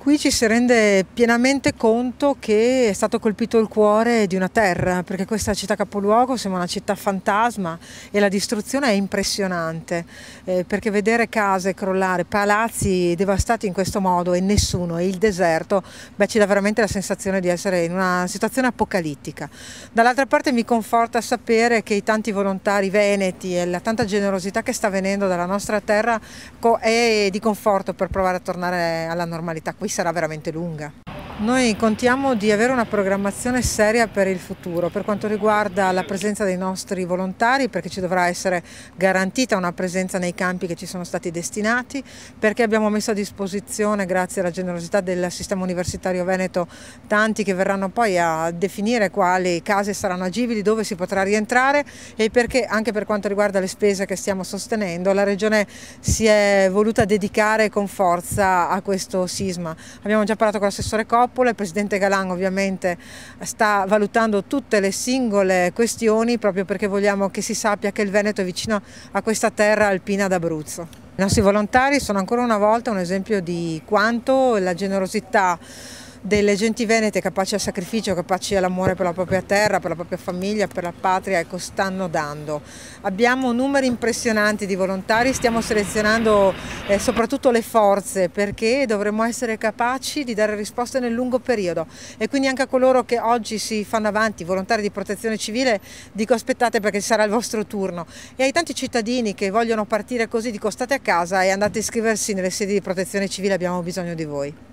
Qui ci si rende pienamente conto che è stato colpito il cuore di una terra, perché questa città capoluogo sembra una città fantasma e la distruzione è impressionante, perché vedere case crollare, palazzi devastati in questo modo e nessuno, e il deserto, ci dà veramente la sensazione di essere in una situazione apocalittica. Dall'altra parte mi conforta sapere che i tanti volontari veneti e la tanta generosità che sta venendo dalla nostra terra è di conforto per provare a tornare alla normalità. Qui sarà veramente lunga. Noi contiamo di avere una programmazione seria per il futuro per quanto riguarda la presenza dei nostri volontari, perché ci dovrà essere garantita una presenza nei campi che ci sono stati destinati, perché abbiamo messo a disposizione, grazie alla generosità del sistema universitario veneto, tanti che verranno poi a definire quali case saranno agibili, dove si potrà rientrare, e perché anche per quanto riguarda le spese che stiamo sostenendo la Regione si è voluta dedicare con forza a questo sisma. Abbiamo già parlato con l'assessore Coppola. Il presidente Galan ovviamente sta valutando tutte le singole questioni proprio perché vogliamo che si sappia che il Veneto è vicino a questa terra alpina d'Abruzzo. I nostri volontari sono ancora una volta un esempio di quanto la generosità delle genti venete capaci al sacrificio, capaci all'amore per la propria terra, per la propria famiglia, per la patria, stanno dando. Abbiamo numeri impressionanti di volontari, stiamo selezionando soprattutto le forze, perché dovremo essere capaci di dare risposte nel lungo periodo, e quindi anche a coloro che oggi si fanno avanti, volontari di protezione civile, dico aspettate perché sarà il vostro turno, e ai tanti cittadini che vogliono partire così dico state a casa e andate a iscriversi nelle sedi di protezione civile, abbiamo bisogno di voi.